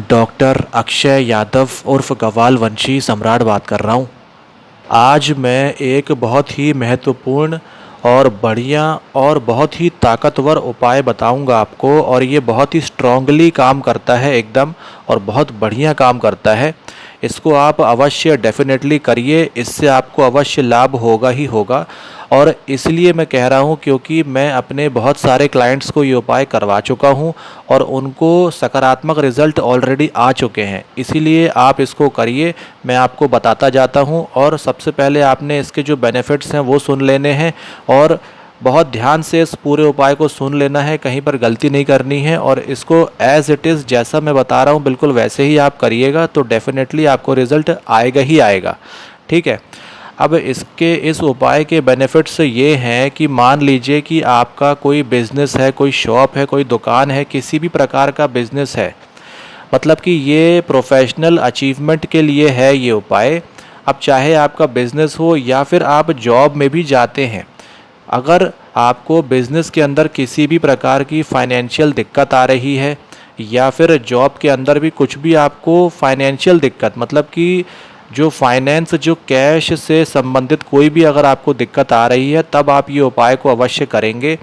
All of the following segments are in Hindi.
डॉक्टर अक्षय यादव उर्फ गवाल वंशी सम्राट बात कर रहा हूँ। आज मैं एक बहुत ही महत्वपूर्ण और बढ़िया और बहुत ही ताकतवर उपाय बताऊंगा आपको, और ये बहुत ही स्ट्रांगली काम करता है एकदम, और बहुत बढ़िया काम करता है। इसको आप अवश्य डेफिनेटली करिए, इससे आपको अवश्य लाभ होगा ही होगा। और इसलिए मैं कह रहा हूँ क्योंकि मैं अपने बहुत सारे क्लाइंट्स को ये उपाय करवा चुका हूँ और उनको सकारात्मक रिज़ल्ट ऑलरेडी आ चुके हैं। इसीलिए आप इसको करिए, मैं आपको बताता जाता हूँ। और सबसे पहले आपने इसके जो बेनिफिट्स हैं वो सुन लेने हैं, और बहुत ध्यान से इस पूरे उपाय को सुन लेना है, कहीं पर गलती नहीं करनी है। और इसको एज़ इट इज़ जैसा मैं बता रहा हूँ बिल्कुल वैसे ही आप करिएगा तो डेफिनेटली आपको रिज़ल्ट आएगा ही आएगा। ठीक है। अब इस उपाय के बेनिफिट्स ये हैं कि मान लीजिए कि आपका कोई बिज़नेस है, कोई शॉप है, कोई दुकान है, किसी भी प्रकार का बिज़नेस है, मतलब कि ये प्रोफेशनल अचीवमेंट के लिए है ये उपाय। अब चाहे आपका बिज़नेस हो या फिर आप जॉब में भी जाते हैं, अगर आपको बिज़नेस के अंदर किसी भी प्रकार की फाइनेंशियल दिक्कत आ रही है, या फिर जॉब के अंदर भी कुछ भी आपको फाइनेंशियल दिक्कत, मतलब कि जो फाइनेंस, जो कैश से संबंधित कोई भी अगर आपको दिक्कत आ रही है, तब आप ये उपाय को अवश्य करेंगे।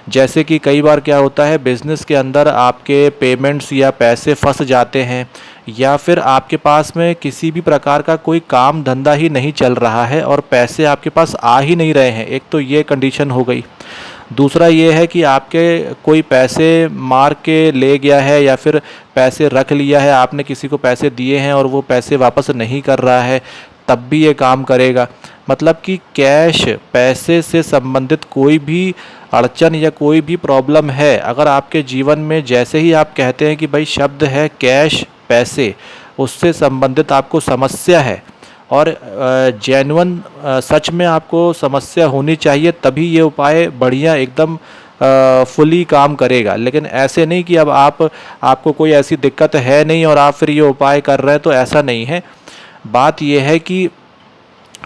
जैसे कि कई बार क्या होता है, बिज़नेस के अंदर आपके पेमेंट्स या पैसे फंस जाते हैं, या फिर आपके पास में किसी भी प्रकार का कोई काम धंधा ही नहीं चल रहा है और पैसे आपके पास आ ही नहीं रहे हैं। एक तो ये कंडीशन हो गई। दूसरा ये है कि आपके कोई पैसे मार के ले गया है, या फिर पैसे रख लिया है, आपने किसी को पैसे दिए हैं और वो पैसे वापस नहीं कर रहा है, तब भी ये काम करेगा। मतलब कि कैश, पैसे से संबंधित कोई भी अड़चन या कोई भी प्रॉब्लम है अगर आपके जीवन में, जैसे ही आप कहते हैं कि भाई शब्द है कैश, पैसे, उससे संबंधित आपको समस्या है, और जेन्युइन सच में आपको समस्या होनी चाहिए, तभी ये उपाय बढ़िया एकदम फुली काम करेगा। लेकिन ऐसे नहीं कि अब आपको कोई ऐसी दिक्कत है नहीं और आप फिर ये उपाय कर रहे हैं, तो ऐसा नहीं है। बात ये है कि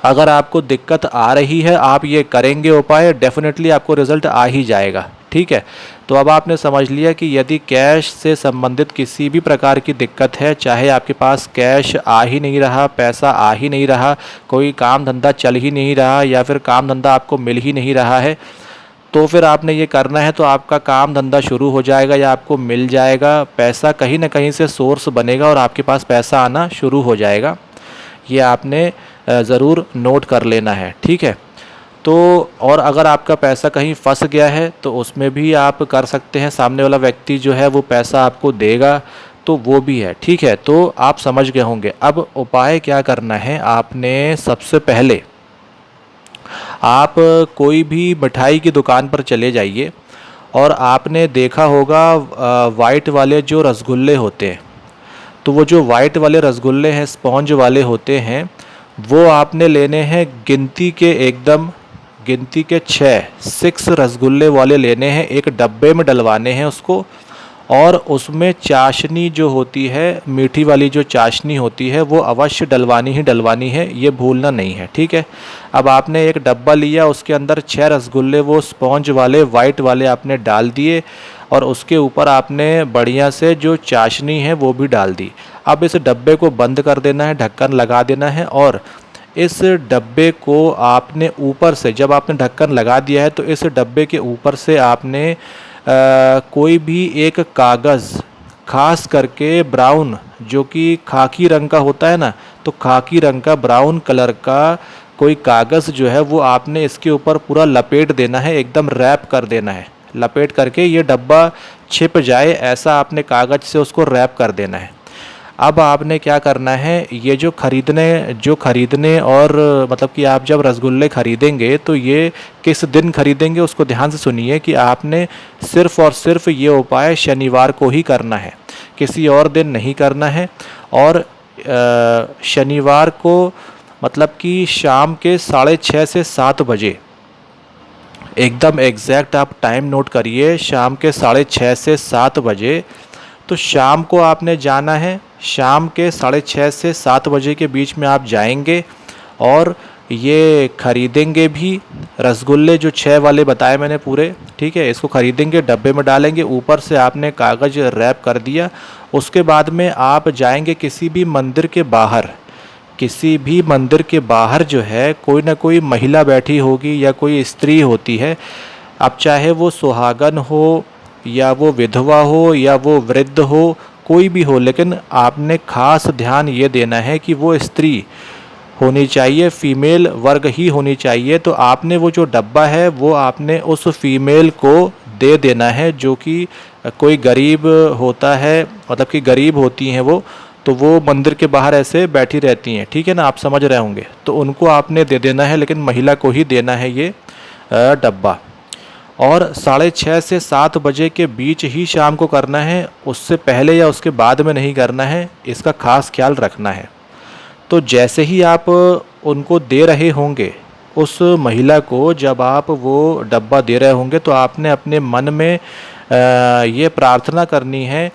अगर आपको दिक्कत आ रही है, आप ये करेंगे उपाय, डेफिनेटली आपको रिज़ल्ट आ ही जाएगा। ठीक है। तो अब आपने समझ लिया कि यदि कैश से संबंधित किसी भी प्रकार की दिक्कत है, चाहे आपके पास कैश आ ही नहीं रहा, पैसा आ ही नहीं रहा, कोई काम धंधा चल ही नहीं रहा, या फिर काम धंधा आपको मिल ही नहीं रहा है, तो फिर आपने ये करना है, तो आपका काम धंधा शुरू हो जाएगा या आपको मिल जाएगा। पैसा कहीं ना कहीं से सोर्स बनेगा और आपके पास पैसा आना शुरू हो जाएगा। ये आपने ज़रूर नोट कर लेना है। ठीक है। तो और अगर आपका पैसा कहीं फंस गया है तो उसमें भी आप कर सकते हैं, सामने वाला व्यक्ति जो है वो पैसा आपको देगा, तो वो भी है। ठीक है। तो आप समझ गए होंगे। अब उपाय क्या करना है, आपने सबसे पहले आप कोई भी मिठाई की दुकान पर चले जाइए, और आपने देखा होगा वाइट वाले जो रसगुल्ले होते हैं, तो वो जो वाइट वाले रसगुल्ले हैं, स्पॉन्ज वाले होते हैं, वो आपने लेने हैं गिनती के 6 रसगुल्ले वाले लेने हैं, एक डब्बे में डलवाने हैं उसको। और उसमें चाशनी जो होती है, मीठी वाली जो चाशनी होती है, वो अवश्य डलवानी ही डलवानी है, ये भूलना नहीं है। ठीक है। अब आपने एक डब्बा लिया, उसके अंदर 6 रसगुल्ले वो स्पॉन्ज वाले वाइट वाले आपने डाल दिए, और उसके ऊपर आपने बढ़िया से जो चाशनी है वो भी डाल दी। अब इस डब्बे को बंद कर देना है, ढक्कन लगा देना है, और इस डब्बे को आपने ऊपर से, जब आपने ढक्कन लगा दिया है, तो इस डब्बे के ऊपर से आपने कोई भी एक कागज़, खास करके ब्राउन, जो कि खाकी रंग का होता है ना, तो खाकी रंग का ब्राउन कलर का कोई कागज़ जो है वो आपने इसके ऊपर पूरा लपेट देना है, एकदम रैप कर देना है। लपेट करके ये डब्बा छिप जाए ऐसा आपने कागज़ से उसको रैप कर देना है। अब आपने क्या करना है, ये जो खरीदने और मतलब कि आप जब रसगुल्ले खरीदेंगे, तो ये किस दिन खरीदेंगे उसको ध्यान से सुनिए कि आपने सिर्फ़ और सिर्फ ये उपाय शनिवार को ही करना है, किसी और दिन नहीं करना है। और शनिवार को, मतलब कि शाम के 6:30 से 7 बजे, एकदम एग्जैक्ट आप टाइम नोट करिए, शाम के 6:30 से 7 बजे। तो शाम को आपने जाना है, शाम के 6:30 से 7 बजे के बीच में आप जाएंगे, और ये खरीदेंगे भी, रसगुल्ले जो 6 वाले बताए मैंने पूरे, ठीक है, इसको खरीदेंगे, डब्बे में डालेंगे, ऊपर से आपने कागज़ रैप कर दिया। उसके बाद में आप जाएंगे किसी भी मंदिर के बाहर, किसी भी मंदिर के बाहर जो है कोई ना कोई महिला बैठी होगी या कोई स्त्री होती है। अब चाहे वो सुहागन हो या वो विधवा हो या वो वृद्ध हो, कोई भी हो, लेकिन आपने खास ध्यान ये देना है कि वो स्त्री होनी चाहिए, फीमेल वर्ग ही होनी चाहिए। तो आपने वो जो डब्बा है वो आपने उस फीमेल को दे देना है, जो कि कोई गरीब होता है, मतलब कि गरीब होती हैं वो, तो वो मंदिर के बाहर ऐसे बैठी रहती हैं, ठीक है ना, आप समझ रहे होंगे, तो उनको आपने दे देना है, लेकिन महिला को ही देना है ये डब्बा। और 6:30 से 7 बजे के बीच ही शाम को करना है, उससे पहले या उसके बाद में नहीं करना है, इसका खास ख्याल रखना है। तो जैसे ही आप उनको दे रहे होंगे, उस महिला को जब आप वो डब्बा दे रहे होंगे, तो आपने अपने मन में ये प्रार्थना करनी है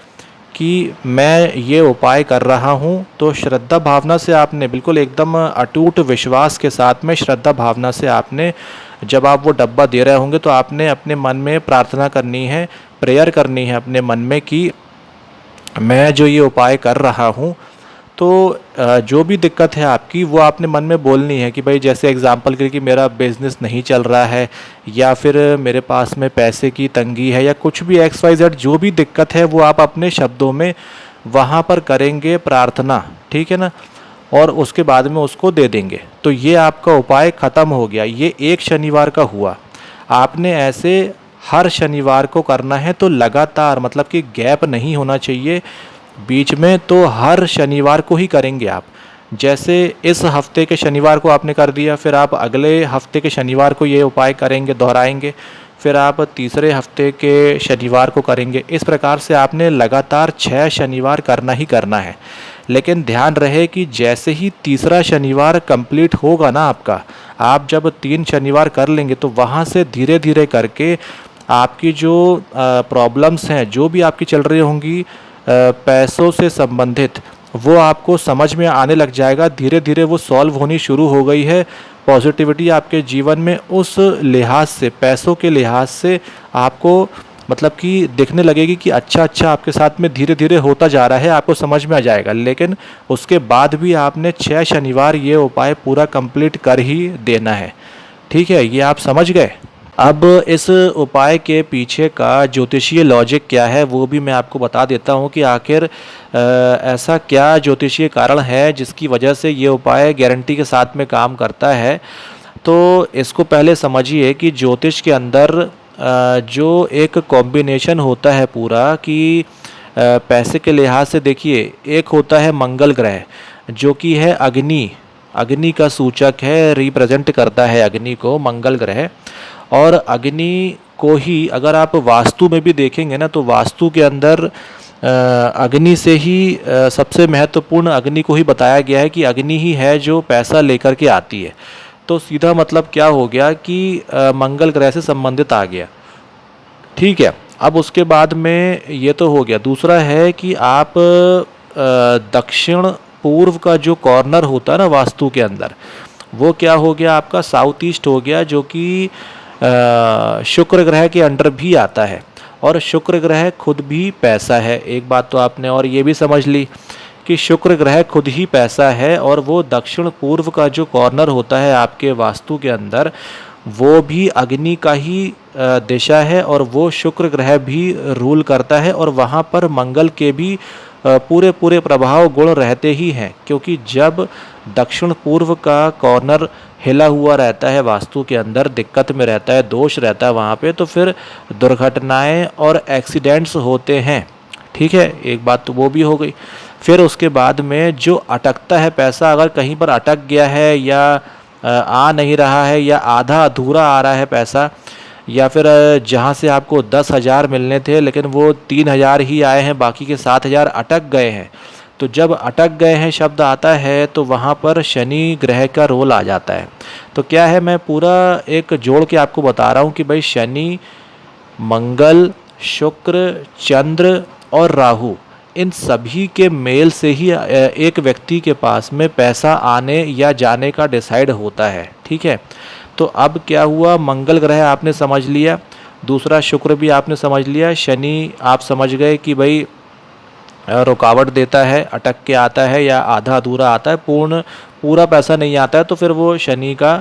कि मैं ये उपाय कर रहा हूँ। तो श्रद्धा भावना से आपने बिल्कुल एकदम अटूट विश्वास के साथ में, श्रद्धा भावना से आपने जब आप वो डब्बा दे रहे होंगे, तो आपने अपने मन में प्रार्थना करनी है, प्रेयर करनी है अपने मन में कि मैं जो ये उपाय कर रहा हूँ, तो जो भी दिक्कत है आपकी वो आपने मन में बोलनी है कि भाई, जैसे एग्जांपल के लिए कि मेरा बिज़नेस नहीं चल रहा है, या फिर मेरे पास में पैसे की तंगी है, या कुछ भी XYZ जो भी दिक्कत है वो आप अपने शब्दों में वहाँ पर करेंगे प्रार्थना, ठीक है ना, और उसके बाद में उसको दे देंगे। तो ये आपका उपाय ख़त्म हो गया। ये एक शनिवार का हुआ। आपने ऐसे हर शनिवार को करना है, तो लगातार, मतलब कि गैप नहीं होना चाहिए बीच में, तो हर शनिवार को ही करेंगे आप। जैसे इस हफ्ते के शनिवार को आपने कर दिया, फिर आप अगले हफ्ते के शनिवार को ये उपाय करेंगे, दोहराएंगे, फिर आप तीसरे हफ्ते के शनिवार को करेंगे। इस प्रकार से आपने लगातार 6 शनिवार करना ही करना है। लेकिन ध्यान रहे कि जैसे ही तीसरा शनिवार कंप्लीट होगा ना आपका, आप जब 3 शनिवार कर लेंगे, तो वहाँ से धीरे धीरे करके आपकी जो प्रॉब्लम्स हैं, जो भी आपकी चल रही होंगी पैसों से संबंधित, वो आपको समझ में आने लग जाएगा। धीरे धीरे वो सॉल्व होनी शुरू हो गई है। पॉजिटिविटी आपके जीवन में उस लिहाज से, पैसों के लिहाज से आपको मतलब कि दिखने लगेगी कि अच्छा अच्छा आपके साथ में धीरे धीरे होता जा रहा है, आपको समझ में आ जाएगा। लेकिन उसके बाद भी आपने 6 शनिवार ये उपाय पूरा कंप्लीट कर ही देना है, ठीक है, ये आप समझ गए। अब इस उपाय के पीछे का ज्योतिषीय लॉजिक क्या है वो भी मैं आपको बता देता हूँ कि आखिर ऐसा क्या ज्योतिषीय कारण है जिसकी वजह से ये उपाय गारंटी के साथ में काम करता है। तो इसको पहले समझिए कि ज्योतिष के अंदर जो एक कॉम्बिनेशन होता है पूरा, कि पैसे के लिहाज से देखिए, एक होता है मंगल ग्रह, जो कि है अग्नि, अग्नि का सूचक है, रिप्रेजेंट करता है अग्नि को मंगल ग्रह। और अग्नि को ही अगर आप वास्तु में भी देखेंगे ना, तो वास्तु के अंदर अग्नि से ही सबसे महत्वपूर्ण अग्नि को ही बताया गया है कि अग्नि ही है जो पैसा लेकर के आती है। तो सीधा मतलब क्या हो गया कि मंगल ग्रह से संबंधित आ गया, ठीक है। अब उसके बाद में ये तो हो गया। दूसरा है कि आप दक्षिण पूर्व का जो कॉर्नर होता है ना वास्तु के अंदर, वो क्या हो गया आपका, साउथ ईस्ट हो गया, जो कि शुक्र ग्रह के अंडर भी आता है। और शुक्र ग्रह खुद भी पैसा है। एक बात तो आपने और ये भी समझ ली कि शुक्र ग्रह खुद ही पैसा है, और वो दक्षिण पूर्व का जो कॉर्नर होता है आपके वास्तु के अंदर, वो भी अग्नि का ही दिशा है, और वो शुक्र ग्रह भी रूल करता है, और वहाँ पर मंगल के भी पूरे पूरे प्रभाव गुण रहते ही हैं। क्योंकि जब दक्षिण पूर्व का कॉर्नर हिला हुआ रहता है वास्तु के अंदर, दिक्कत में रहता है, दोष रहता है वहाँ पे, तो फिर दुर्घटनाएं और एक्सीडेंट्स होते हैं, ठीक है। एक बात तो वो भी हो गई। फिर उसके बाद में जो अटकता है पैसा, अगर कहीं पर अटक गया है या आ नहीं रहा है, या आधा अधूरा आ रहा है पैसा, या फिर जहाँ से आपको 10,000 मिलने थे लेकिन वो 3,000 ही आए हैं, बाकी के 7,000 अटक गए हैं, तो जब अटक गए हैं शब्द आता है, तो वहाँ पर शनि ग्रह का रोल आ जाता है। तो क्या है, मैं पूरा एक जोड़ के आपको बता रहा हूँ कि भाई शनि, मंगल, शुक्र, चंद्र और राहु, इन सभी के मेल से ही एक व्यक्ति के पास में पैसा आने या जाने का डिसाइड होता है। ठीक है, तो अब क्या हुआ, मंगल ग्रह आपने समझ लिया, दूसरा शुक्र भी आपने समझ लिया, शनि आप समझ गए कि भाई रुकावट देता है, अटक के आता है या आधा अधूरा आता है, पूरा पैसा नहीं आता है, तो फिर वो शनि का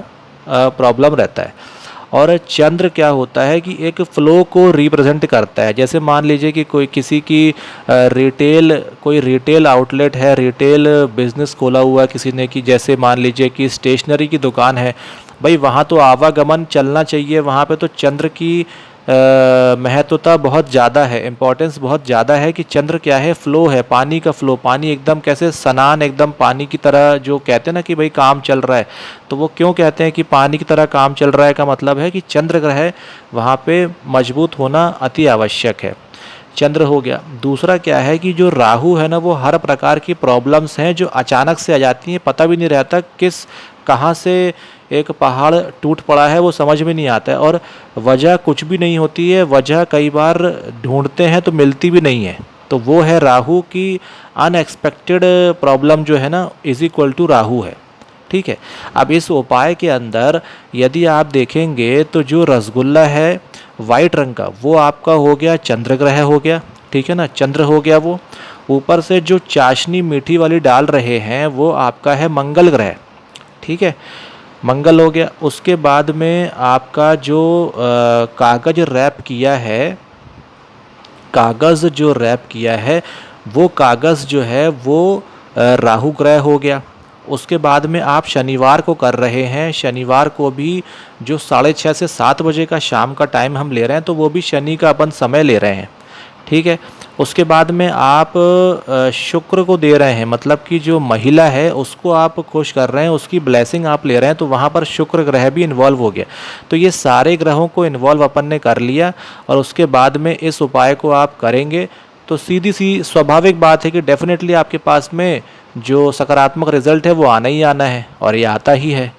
प्रॉब्लम रहता है। और चंद्र क्या होता है कि एक फ्लो को रिप्रेजेंट करता है। जैसे मान लीजिए कि किसी की कोई रिटेल आउटलेट है, रिटेल बिजनेस खोला हुआ है किसी ने, कि जैसे मान लीजिए कि स्टेशनरी की दुकान है, भाई वहाँ तो आवागमन चलना चाहिए, वहाँ पे तो चंद्र की महत्वता बहुत ज़्यादा है, इम्पोर्टेंस बहुत ज़्यादा है कि चंद्र क्या है, फ्लो है, पानी का फ्लो, पानी एकदम कैसे स्नान एकदम पानी की तरह, जो कहते हैं ना कि भाई काम चल रहा है, तो वो क्यों कहते हैं कि पानी की तरह काम चल रहा है, का मतलब है कि चंद्र ग्रह वहाँ पे मजबूत होना अति आवश्यक है। चंद्र हो गया। दूसरा क्या है कि जो राहु है ना, वो हर प्रकार की प्रॉब्लम्स हैं जो अचानक से आ जाती हैं, पता भी नहीं रहता कहाँ से एक पहाड़ टूट पड़ा है वो समझ में नहीं आता है, और वजह कुछ भी नहीं होती है, वजह कई बार ढूंढते हैं तो मिलती भी नहीं है। तो वो है राहु की अनएक्सपेक्टेड प्रॉब्लम जो है ना, इज इक्वल टू राहु है। ठीक है, अब इस उपाय के अंदर यदि आप देखेंगे तो जो रसगुल्ला है वाइट रंग का, वो आपका हो गया चंद्र ग्रह हो गया। ठीक है ना, चंद्र हो गया। वो ऊपर से जो चाशनी मीठी वाली डाल रहे हैं वो आपका है मंगल ग्रह। ठीक है, मंगल हो गया। उसके बाद में आपका जो कागज रैप किया है, कागज़ जो रैप किया है वो कागज़ जो है वो राहु ग्रह हो गया। उसके बाद में आप शनिवार को कर रहे हैं, शनिवार को भी जो 6:30 से 7 बजे का शाम का टाइम हम ले रहे हैं, तो वो भी शनि का अपन समय ले रहे हैं। ठीक है, उसके बाद में आप शुक्र को दे रहे हैं, मतलब कि जो महिला है उसको आप खुश कर रहे हैं, उसकी ब्लेसिंग आप ले रहे हैं, तो वहाँ पर शुक्र ग्रह भी इन्वॉल्व हो गया। तो ये सारे ग्रहों को इन्वॉल्व अपन ने कर लिया, और उसके बाद में इस उपाय को आप करेंगे तो सीधी सी स्वाभाविक बात है कि डेफिनेटली आपके पास में जो सकारात्मक रिजल्ट है वो आना ही आना है, और ये आता ही है।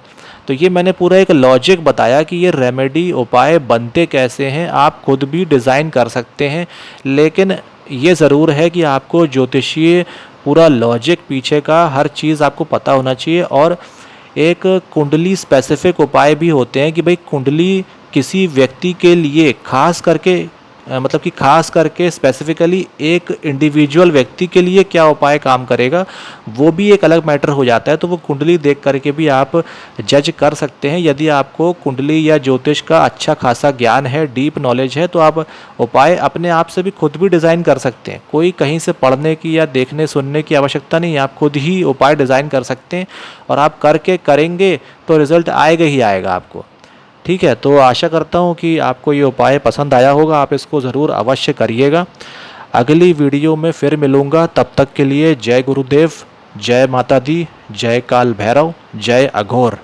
तो ये मैंने पूरा एक लॉजिक बताया कि ये रेमेडी उपाय बनते कैसे हैं, आप खुद भी डिज़ाइन कर सकते हैं, लेकिन ये ज़रूर है कि आपको ज्योतिषीय पूरा लॉजिक पीछे का हर चीज़ आपको पता होना चाहिए। और एक कुंडली स्पेसिफिक उपाय भी होते हैं कि भाई कुंडली किसी व्यक्ति के लिए खास करके मतलब कि खास करके स्पेसिफिकली एक इंडिविजुअल व्यक्ति के लिए क्या उपाय काम करेगा, वो भी एक अलग मैटर हो जाता है। तो वो कुंडली देख करके भी आप जज कर सकते हैं। यदि आपको कुंडली या ज्योतिष का अच्छा खासा ज्ञान है, डीप नॉलेज है, तो आप उपाय अपने आप से भी खुद भी डिज़ाइन कर सकते हैं। कोई कहीं से पढ़ने की या देखने सुनने की आवश्यकता नहीं है, आप खुद ही उपाय डिज़ाइन कर सकते हैं, और आप करेंगे तो रिज़ल्ट आएगा ही आएगा आपको। ठीक है, तो आशा करता हूँ कि आपको ये उपाय पसंद आया होगा, आप इसको ज़रूर अवश्य करिएगा। अगली वीडियो में फिर मिलूँगा, तब तक के लिए जय गुरुदेव, जय माता दी, जय काल भैरव, जय अघोर।